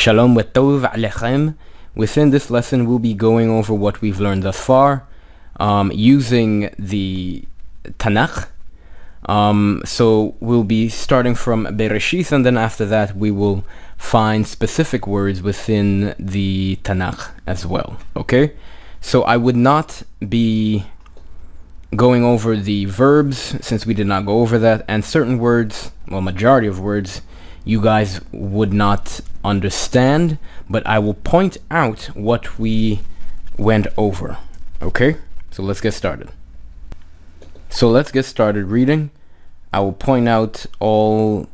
Shalom Tov Alechem. Within this lesson, we'll be going over what we've learned thus far, using the Tanakh. So we'll be starting from Bereshith, and then after that, we will find specific words within the Tanakh as well. Okay? So I would not be going over the verbs, since we did not go over that, and certain words, well, majority of words, you guys would not understand, but I will point out what we went over. Okay? So let's get started. So let's get started reading. I will point out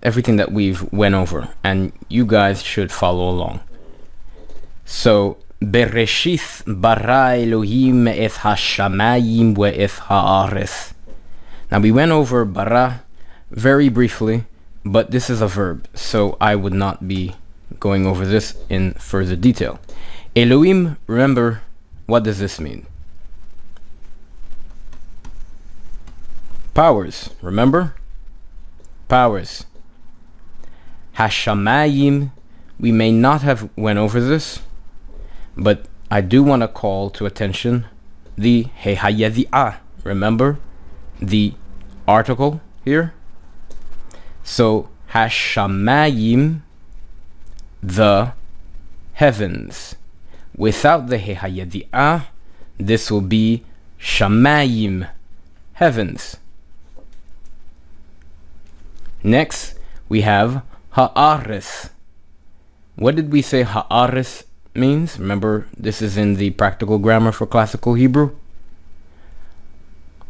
everything that we've went over, and you guys should follow along. So, Bereshith bara Elohim et hashamayim ve et haaretz. Now we went over bara very briefly, but this is a verb, so I would not be going over this in further detail. Elohim, remember, what does this mean? Powers, remember? Powers. Hashamayim, we may not have went over this, but I do want to call to attention the Hehayadi'ah. Remember the article here? So, Hashamayim, the heavens. Without the Hehayadi'ah, this will be Shamayim, heavens. Next, we have Haaretz. What did we say Haaretz means? Remember, this is in the practical grammar for classical Hebrew.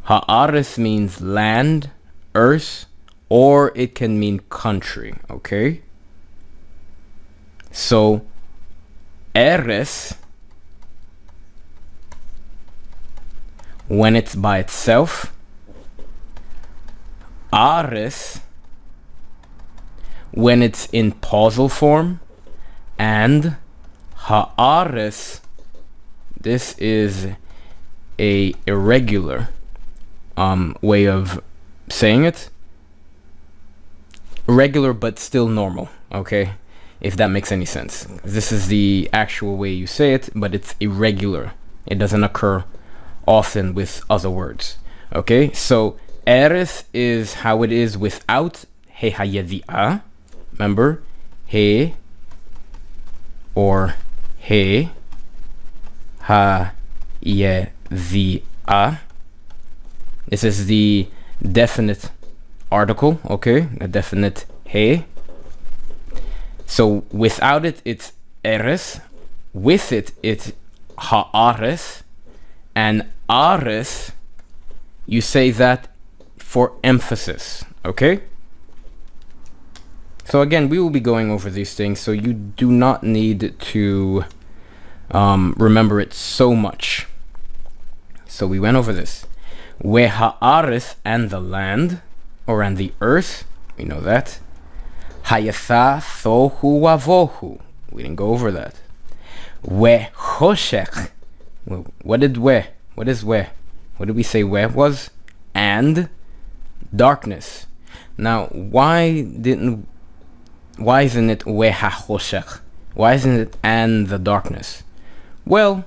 Haaretz means land, earth, or it can mean country, okay? So, Eretz, when it's by itself, Aretz, when it's in pausal form, and Haaretz, this is a irregular way of saying it. Regular but still normal, okay? If that makes any sense. This is the actual way you say it, but it's irregular. It doesn't occur often with other words, okay? So, Eretz is how it is without Hehayadi'ah. Remember, He or He, Ha-Ye-Di-Ah. This is the definite article, okay? A definite He. So without it, it's Eretz. With it, it's Haaretz. And Aretz, you say that for emphasis, okay? So again, we will be going over these things, so you do not need to remember it so much. So we went over this. We haaretz, and the land, or and the earth, we know that. Hayatha thohu wavohu, we didn't go over that. We choshech, what is we? What did we say we was? And darkness. Now, why isn't it we ha-choshech? Why isn't it and the darkness? Well,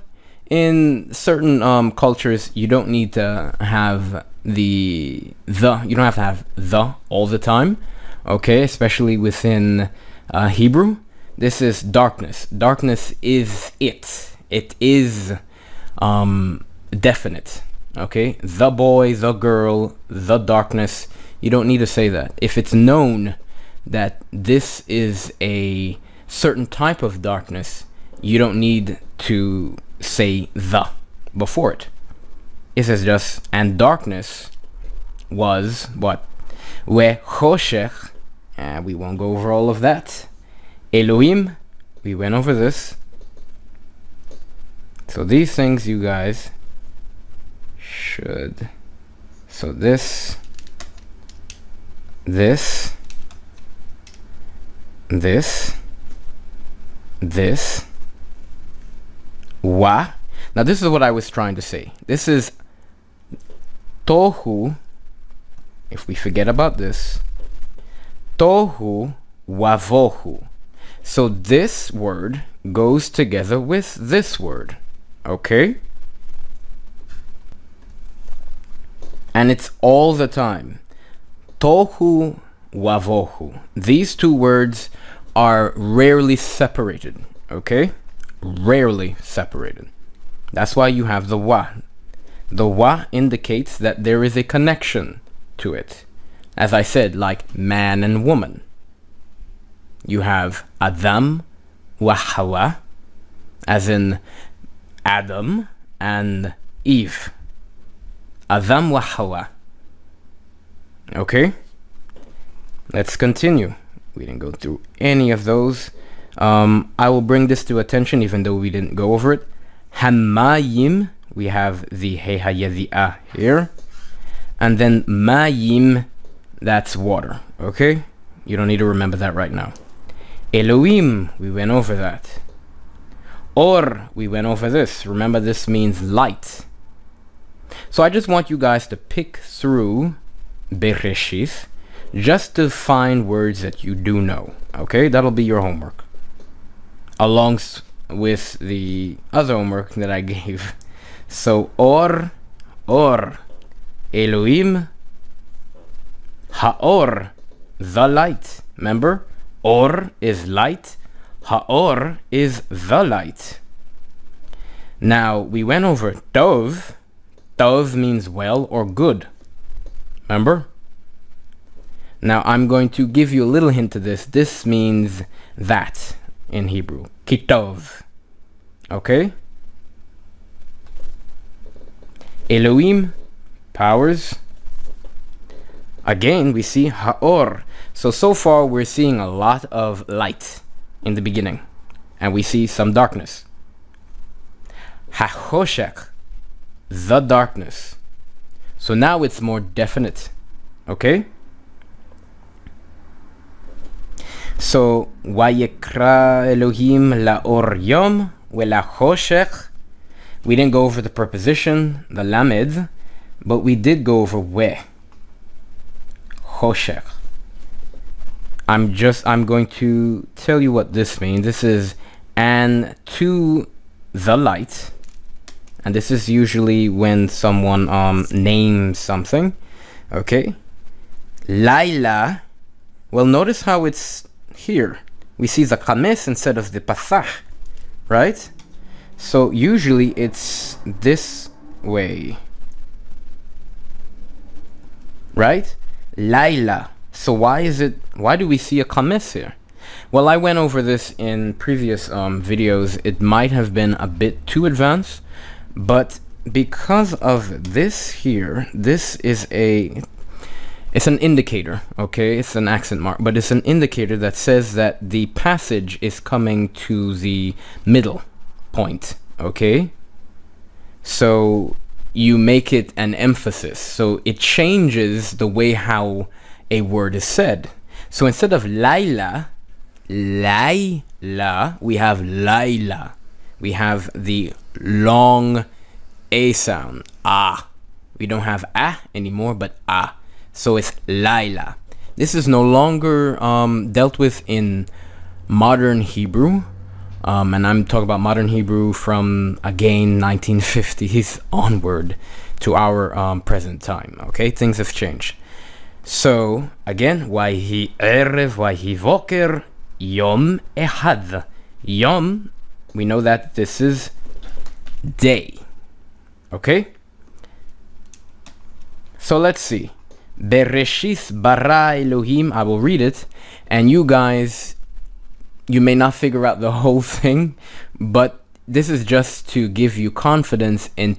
in certain cultures, you don't need to have you don't have to have the all the time, okay? Especially within Hebrew. This is darkness. Darkness is it. It is definite, okay? The boy, the girl, the darkness. You don't need to say that. If it's known that this is a certain type of darkness, you don't need to say the before it. It says just, and darkness was what? We choshech, and we won't go over all of that. Elohim, we went over this. So these things you guys should, so this, wa. Now this is what I was trying to say. This is tohu. If we forget about this, tohu wavohu. So this word goes together with this word, okay? And it's all the time. Tohu wavohu. These two words are rarely separated, okay? Rarely separated. That's why you have the wa. The wa indicates that there is a connection to it. As I said, like man and woman. You have Adam wa Hawa, as in Adam and Eve. Adam wa Hawa. Okay? Let's continue. We didn't go through any of those. I will bring this to attention even though we didn't go over it. Hamayim, we have the He Hayadi'ah here. And then Mayim, that's water. Okay? You don't need to remember that right now. Elohim, we went over that. Or, we went over this. Remember, this means light. So I just want you guys to pick through Bereshith just to find words that you do know. Okay? That'll be your homework. Along with the other homework that I gave. So, or, Elohim, Haor, the light. Remember? Or is light. Haor is the light. Now, we went over Tov. Tov means well or good. Remember? Now, I'm going to give you a little hint to this. This means that in Hebrew. Kitov. Okay? Elohim, powers. Again, we see Haor. So far, we're seeing a lot of light in the beginning. And we see some darkness. HaChoshech, the darkness. So now it's more definite. Okay? So, Vayekra Elohim la'or yom ve'la'choshech. We didn't go over the preposition, the lamed, but we did go over we. Choshech. I'm going to tell you what this means. This is and to the light. And this is usually when someone names something. Okay? Laila. Well, notice how it's here. We see the kames instead of the pasach. Right? So usually it's this way. Right? Laila. So why do we see a kames here? Well, I went over this in previous videos. It might have been a bit too advanced, but because of this here, this is it's an indicator, okay? It's an accent mark, but it's an indicator that says that the passage is coming to the middle point, okay? So you make it an emphasis. So it changes the way how a word is said. So instead of Laila, we have Laila. We have the long A sound. Ah. We don't have ah anymore, but ah. So it's Laila. This is no longer dealt with in modern Hebrew. And I'm talking about modern Hebrew from, again, 1950s onward to our present time. Okay, things have changed. So, again, Waihi Erev, Waihi Voker, Yom Ehad. Yom, we know that this is day. Okay? So let's see. Bereshith bara Elohim. I will read it. And you guys, you may not figure out the whole thing, but this is just to give you confidence in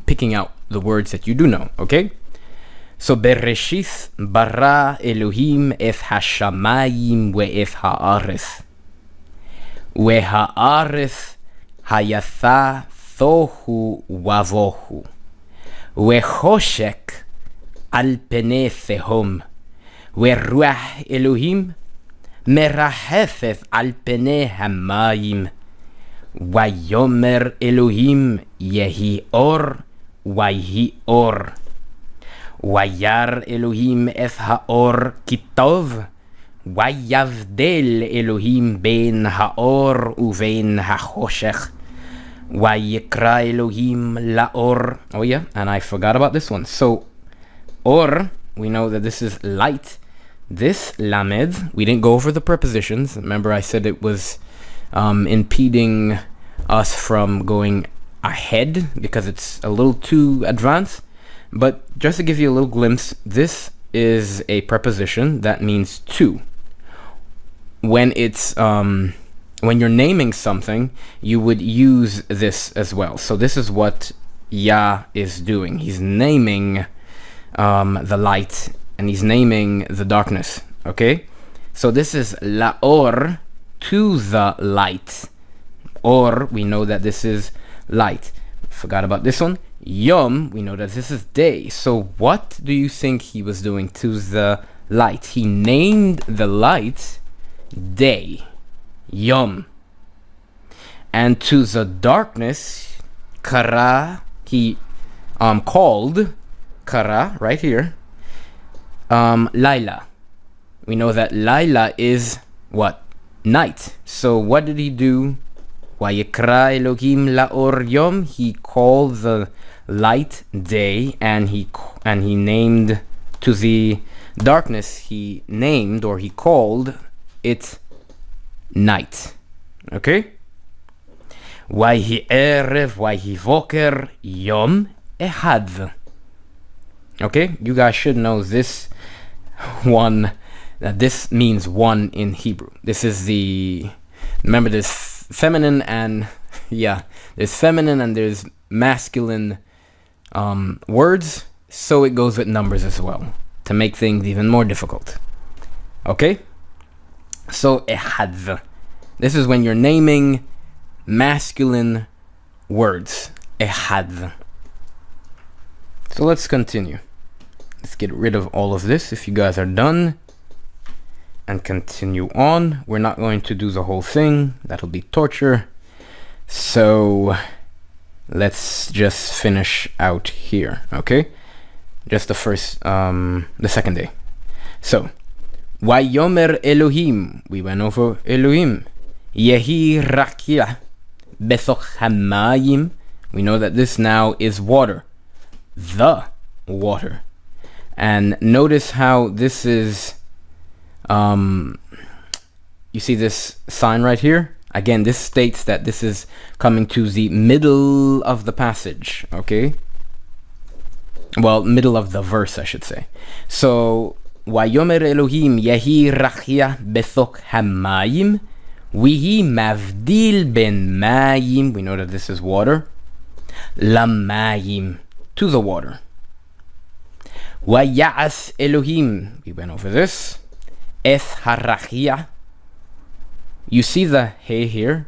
picking out the words that you do know. Okay? So Bereshith bara Elohim et hashamayim ve'et ha'aretz. Ve'ha'aretz hayatha thohu wavohu. Ve'choshek al penei thehom. Ve'ruach Elohim merachefet al penei hamayim. Vayomer Elohim yehi or vayhi or. Vayar Elohim et haor kitov, ויבדל אלוהים בין האור ובין החושך. ויקרא אלוהים לאור. Oh yeah, and I forgot about this one. So, or, we know that this is light. This lamed, we didn't go over the prepositions. Remember I said it was impeding us from going ahead because it's a little too advanced. But just to give you a little glimpse, this is a preposition that means to. When it's when you're naming something, you would use this as well. So this is what Yah is doing. He's naming the light and he's naming the darkness. Okay? So this is laor, to the light. Or we know that this is light. Forgot about this one. Yom, we know that this is day. So what do you think he was doing to the light? He named the light day. Yom. And to the darkness, kara, he called, kara, right here, Laila. We know that Laila is what? Night. So what did he do? Vayikra Elohim laor yom. He called the light day, and he named to the darkness, he named or he called it night. Okay? Vayhi erev, vayhi voker, yom ehad. Okay? You guys should know this one, that this means one in Hebrew. This is the, remember there's feminine and, yeah, there's feminine and there's masculine words, so it goes with numbers as well, to make things even more difficult. Okay? So, ehad. This is when you're naming masculine words. Ehad. So let's continue. Let's get rid of all of this if you guys are done. And continue on. We're not going to do the whole thing. That'll be torture. So let's just finish out here, okay? Just the first, the second day. So, Vayomer Elohim. We went over Elohim. Yehi rakia besoch hamayim. We know that this now is water. The water. And notice how this is, you see this sign right here? Again, this states that this is coming to the middle of the passage, okay? Well, middle of the verse, I should say. So, Vayomer Elohim yehi rachia besok hamayim vihi mavdil ben mayim. We know that this is water. Lamayim, to the water. Vayas Elohim. We went over this. Es harachia. You see the he here?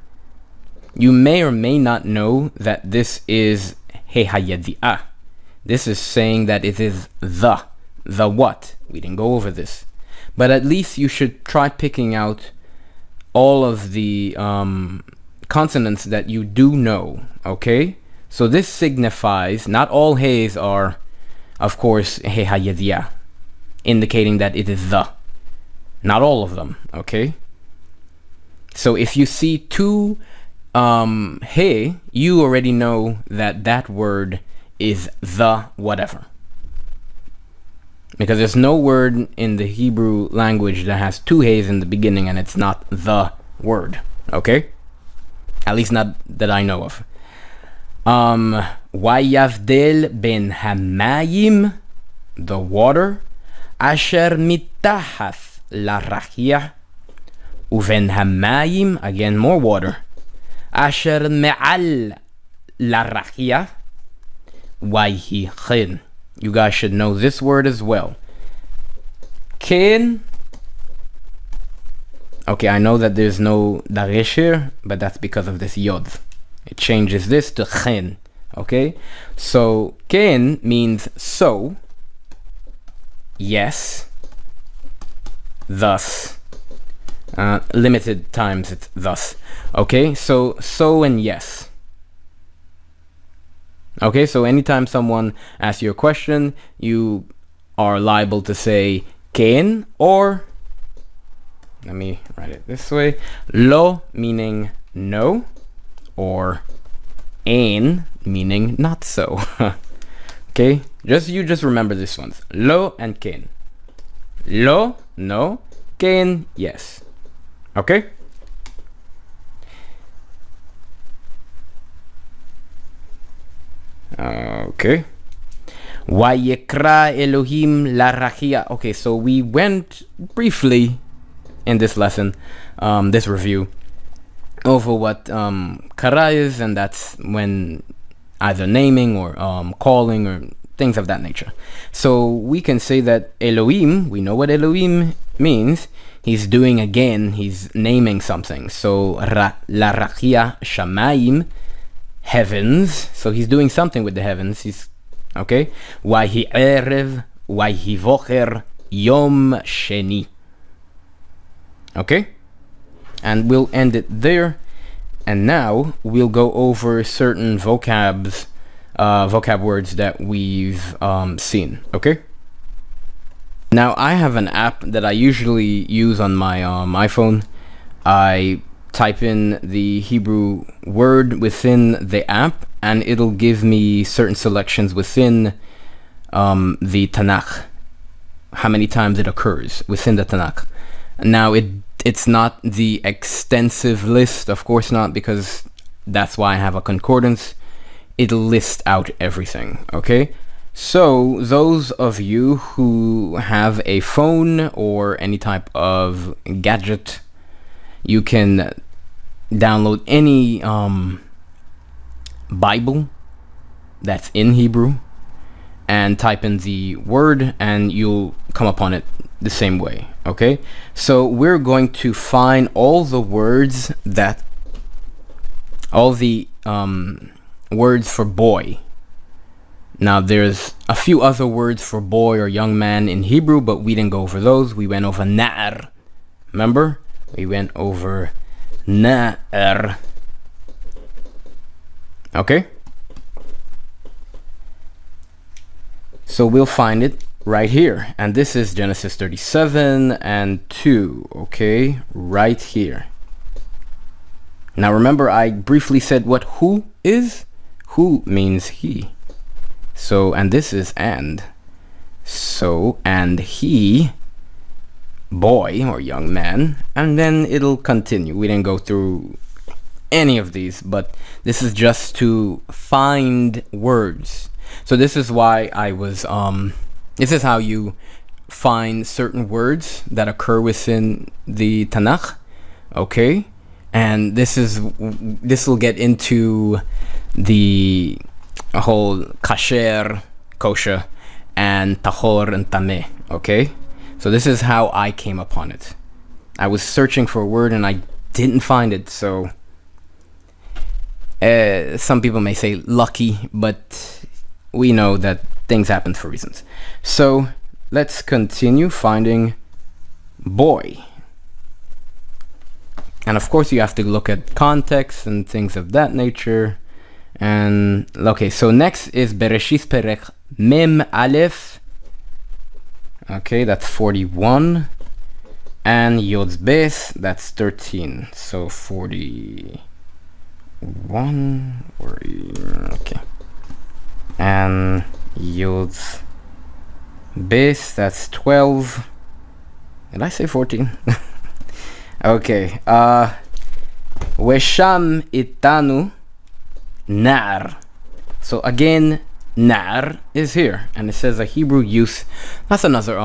You may or may not know that this is he hayadi'ah. This is saying that it is the what. We didn't go over this. But at least you should try picking out all of the consonants that you do know, okay? So this signifies, not all he's are, of course, he hayadi'ah, indicating that it is the. Not all of them, okay? So if you see two he, you already know that that word is the whatever. Because there's no word in the Hebrew language that has two he's in the beginning and it's not the word, okay? At least not that I know of. Vayavdel ben hamayim, the water, asher mitahas la rachia, uven hamayim, again more water, asher me'al la rachia, vayhi chen. You guys should know this word as well. Ken. Okay, I know that there's no daresh here, but that's because of this yod. It changes this to chen. Okay? So, ken means so. Yes. Thus. Limited times it's thus. Okay? So and yes. Okay, so anytime someone asks you a question, you are liable to say ken or Let me write it this way. Lo meaning no, or ein meaning not so. Okay, just remember this ones. Lo and ken. Lo, no. Ken, yes. Okay? Okay. Vayekra Elohim larachia. Okay, so we went briefly in this lesson, this review, over what kara is, and that's when either naming or calling or things of that nature. So we can say that Elohim, we know what Elohim means. He's doing again, he's naming something. So larachia shamayim, heavens. So he's doing something with the heavens. He's okay. Wahi erev, wahi vocher, yom sheni. Okay, and we'll end it there. And now we'll go over certain vocab words that we've seen. Okay. Now I have an app that I usually use on my iPhone. I type in the Hebrew word within the app, and it'll give me certain selections within the Tanakh, how many times it occurs within the Tanakh. Now it's not the extensive list, of course not, because that's why I have a concordance. It'll list out everything, okay? So those of you who have a phone or any type of gadget, you can download any Bible that's in Hebrew and type in the word, and you'll come upon it the same way. Okay, so we're going to find all the words words for boy. Now there's a few other words for boy or young man in Hebrew, but we didn't go over those. We went over na'ar. Remember? We went over na'ar. Okay? So we'll find it right here. And this is Genesis 37 and 2. Okay? Right here. Now remember, I briefly said what who is? Who means he. So, and this is and. So, and he, boy or young man, and then it'll continue. We didn't go through any of these, but this is just to find words. So this is why I was, this is how you find certain words that occur within the Tanakh, okay? And this will get into the whole kasher, kosher, and tahor and tameh, okay? So this is how I came upon it. I was searching for a word and I didn't find it, so some people may say lucky, but we know that things happen for reasons. So let's continue finding boy. And of course you have to look at context and things of that nature. And okay, so next is Bereshit Perek Mem Aleph. Okay, that's 41. And Yod's Bes, that's 13. So 41. Okay. And Yod's Bes, that's 12. Did I say 14? Okay. Wesham Itanu Nar. So again, Nar is here, and it says a Hebrew youth. That's another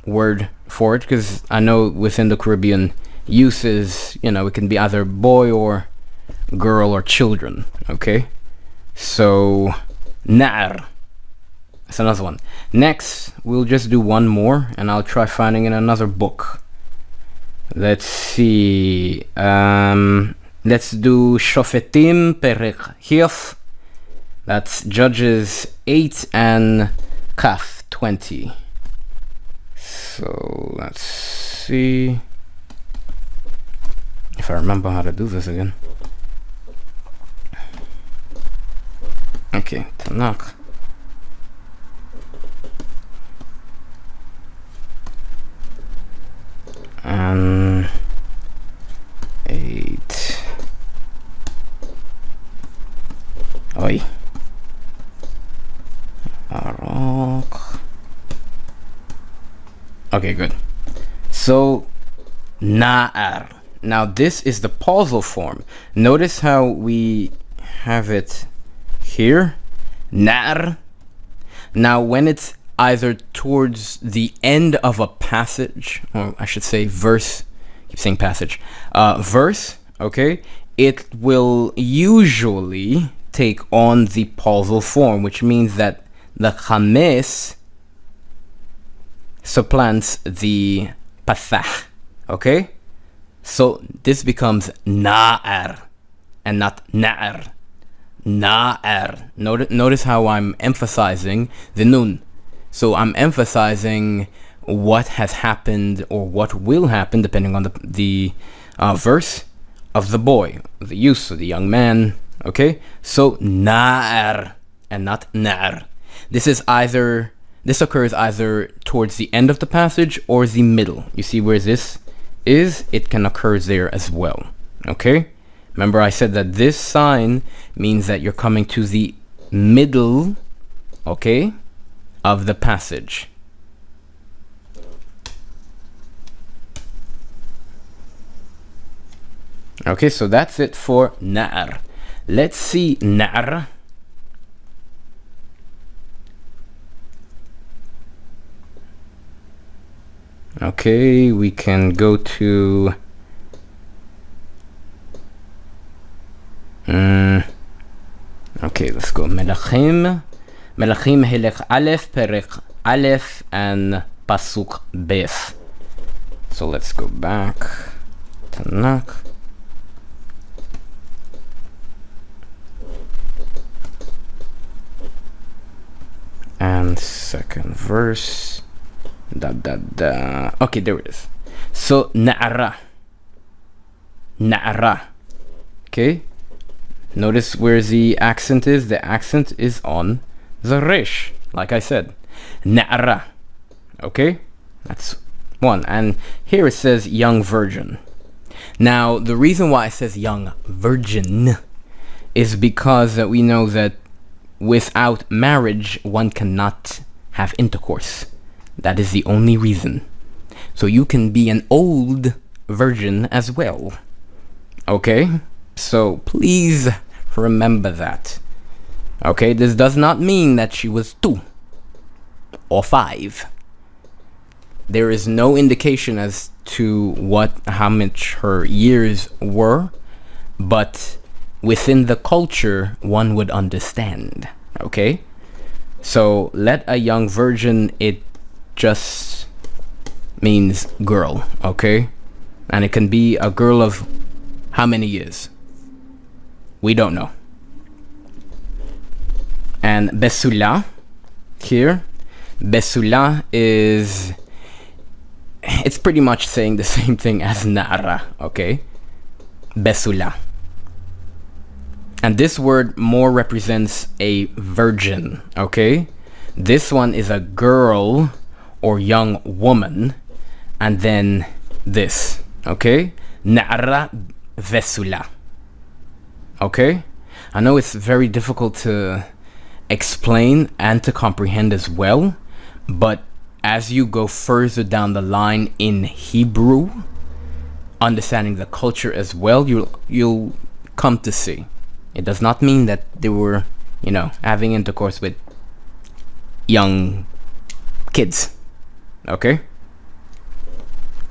word for it, because I know within the Caribbean, youth is, it can be either boy or girl or children. Okay, so Nar. That's another one. Next, we'll just do one more, and I'll try finding in another book. Let's see. Let's do Shofetim Perek Hif. That's Judges 8 and Kaf 20. So let's see if I remember how to do this again. Okay, Tanakh. Okay, good. So, na'ar. Now this is the pausal form. Notice how we have it here. Na'ar. Now when it's either towards the end of a passage, or I should say verse, I keep saying passage, verse, okay, it will usually take on the pausal form, which means that the chames supplants the pasah, okay? So this becomes na'ar and not na'ar. Na'ar. Notice how I'm emphasizing the nun. So I'm emphasizing what has happened or what will happen depending on the verse of the boy, the youth, the young man. Okay? So na'ar and not na'ar. This occurs either towards the end of the passage or the middle. You see where this is? It can occur there as well. Okay? Remember I said that this sign means that you're coming to the middle, okay, of the passage. Okay, so that's it for na'ar. Let's see na'ar. Okay, we can go to okay, let's go Melachim Helech Aleph Perek Aleph and Pasuk Beth. So let's go back. Tanakh. And second verse. Okay, there it is. So na'ara. Okay, notice where the accent is. The accent is on the resh, like I said. Na'ara. Okay, that's one. And here it says young virgin. Now the reason why it says young virgin is because that we know that without marriage one cannot have intercourse. That is the only reason. So you can be an old virgin as well. Okay, so please remember that. Okay, this does not mean that she was 2 or 5. There is no indication as to how much her years were, but within the culture one would understand. Okay, so let a young virgin, it just means girl. Okay, and it can be a girl of how many years? We don't know. And Besula here, Besula is, it's pretty much saying the same thing as Na'ara, okay? Besula. And this word more represents a virgin, okay? This one is a girl or young woman, and then this, okay? Na'ara Vesula. Okay? I know it's very difficult to explain and to comprehend as well, but as you go further down the line in Hebrew, understanding the culture as well, you'll come to see. It does not mean that they were, having intercourse with young kids. Okay?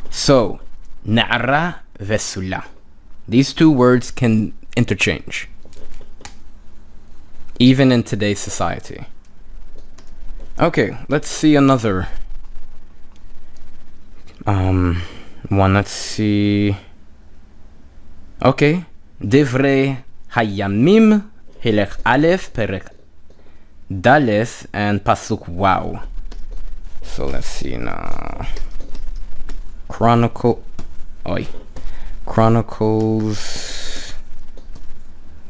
So, Na'ara Vesula. These two words can interchange, even in today's society. Okay, let's see another one. Let's see. Okay, Divrei Hayamim Helech Aleph Perek Daleth and Pasuk Wow. So let's see now. Chronicles,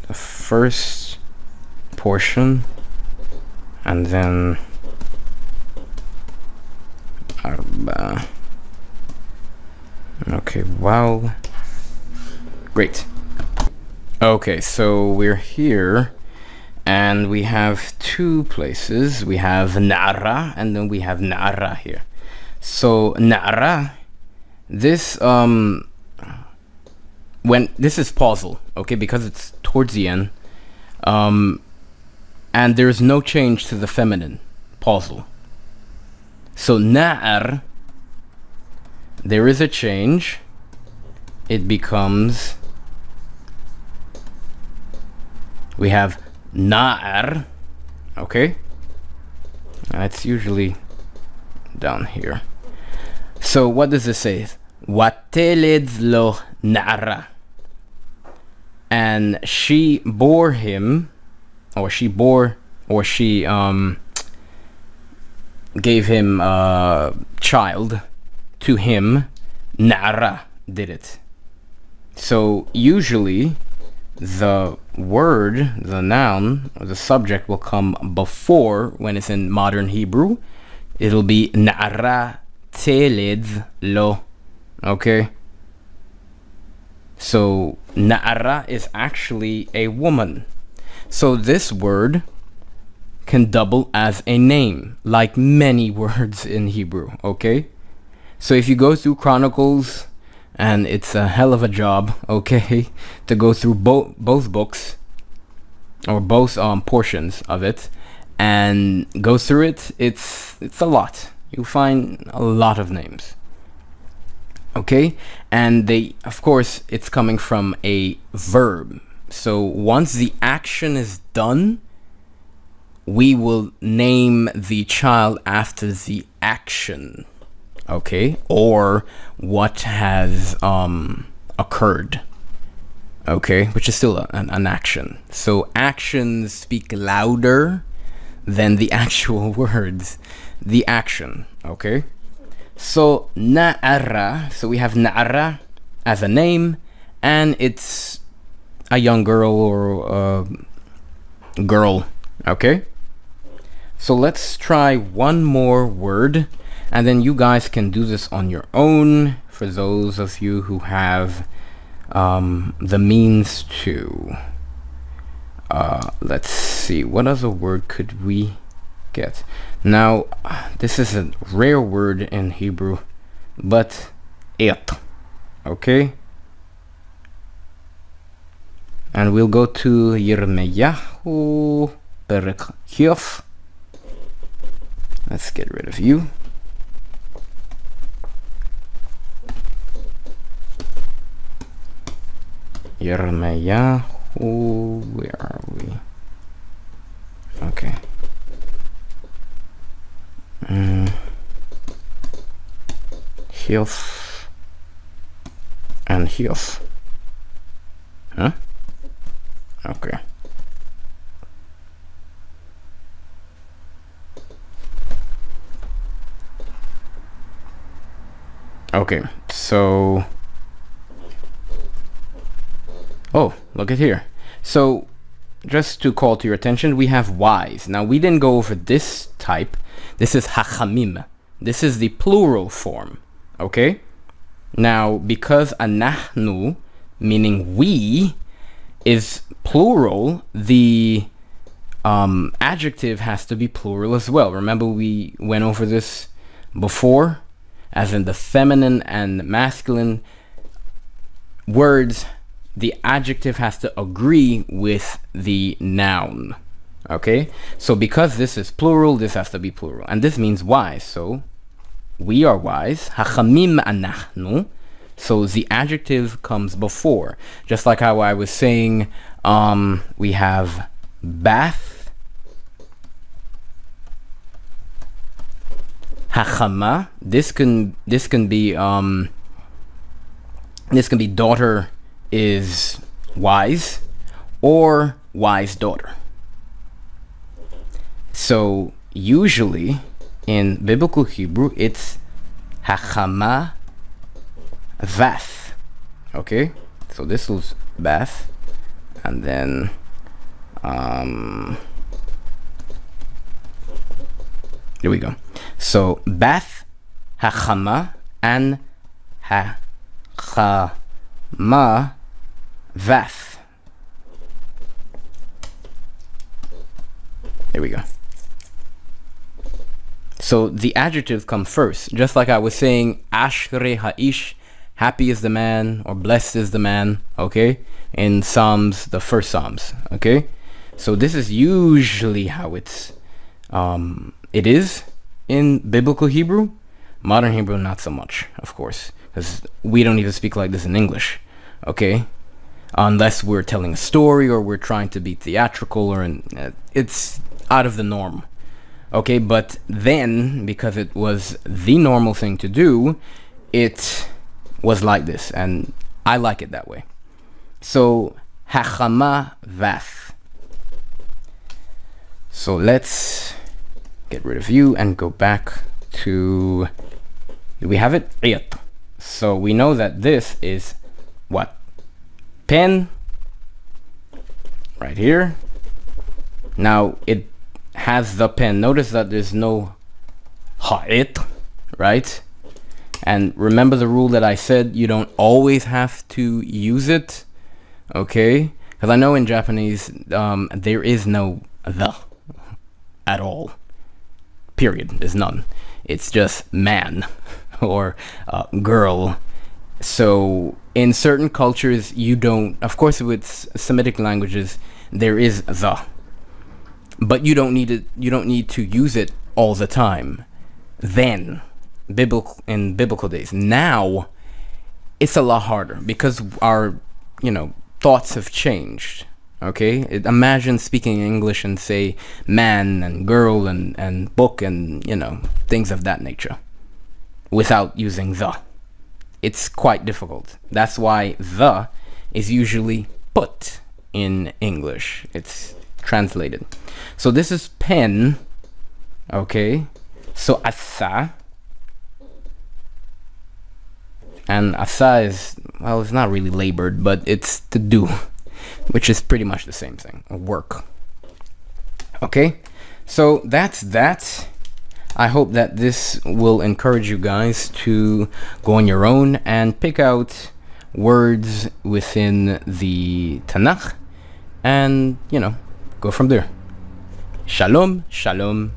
the first portion, and then Arba. Okay, wow. Great. Okay, so we're here, and we have two places. We have Na'ara, and then we have Na'ara here. So na'ra, this when this is pausal, okay, because it's towards the end, and there's no change to the feminine pausal. So na'ar, there is a change. It becomes, we have na'ar, okay? It's usually down here. So what does this say? Wateled lo na'ara. And she bore him, or she gave him a child to him. Na'ara did it. So usually the word, the noun, or the subject will come before when it's in modern Hebrew. It'll be na'ara teled lo. Okay? So na'ara is actually a woman. So this word can double as a name, like many words in Hebrew. Okay? So if you go through Chronicles, and it's a hell of a job, okay, to go through both books, or both portions of it, and go through it, it's a lot. You find a lot of names, okay? And they, of course, it's coming from a verb. So once the action is done, we will name the child after the action, okay, or what has occurred, okay, which is still an action. So actions speak louder than the actual words, the action, okay? So na'ara, so we have na'ara as a name, and it's a young girl or a girl, okay? So let's try one more word, and then you guys can do this on your own for those of you who have the means to. Let's see, what other word could we get? Now, this is a rare word in Hebrew, but et, okay? And we'll go to Yirmeyahu Perek Kyof. Let's get rid of you. Yirmeyahu, where are we? Okay. Hiof and Hiof. Huh? Okay. Okay, so oh, look at here. So just to call to your attention, we have wise. Now we didn't go over this type. This is hachamim. This is the plural form, okay? Now because anahnu, meaning we, is plural, the adjective has to be plural as well. Remember we went over this before, as in the feminine and masculine words, the adjective has to agree with the noun, okay? So because this is plural, this has to be plural, and this means wise. So we are wise, hachamim anachnu. So the adjective comes before, just like how I was saying, we have bath, hachama. This can be daughter is wise, or wise daughter. So usually in biblical Hebrew it's hachama vath, okay? So this was bath, and then here we go. So bath, hachama, and hachama vath. There we go. So the adjectives come first. Just like I was saying, Ashre ha'ish, happy is the man, or blessed is the man, okay? In Psalms, the first Psalms, okay? So this is usually how it is in biblical Hebrew. Modern Hebrew, not so much, of course, because we don't even speak like this in English, okay? Unless we're telling a story or we're trying to be theatrical, or it's out of the norm, okay? But then, because it was the normal thing to do, it was like this, and I like it that way. So, hachama vath. So let's get rid of you and go back to, do we have it? Iyat. So we know that this is what? Pen, right here. Now it has the pen. Notice that there's no ha'it, right? And remember the rule that I said, you don't always have to use it, okay? Because I know in Japanese, there is no the at all. Period. There's none. It's just man or girl. So in certain cultures, you don't, of course with Semitic languages, there is the. But you don't need it, you don't need to use it all the time. Then, in biblical days. Now, it's a lot harder because our, thoughts have changed. Okay, imagine speaking English and say man and girl and book and things of that nature without using the. It's quite difficult. That's why the is usually put in English. It's translated. So this is pen. Okay, so asa. And asa is, well, it's not really labored, but it's to do, which is pretty much the same thing, work. Okay, so that's that. I hope that this will encourage you guys to go on your own and pick out words within the Tanakh and, go from there. Shalom, shalom.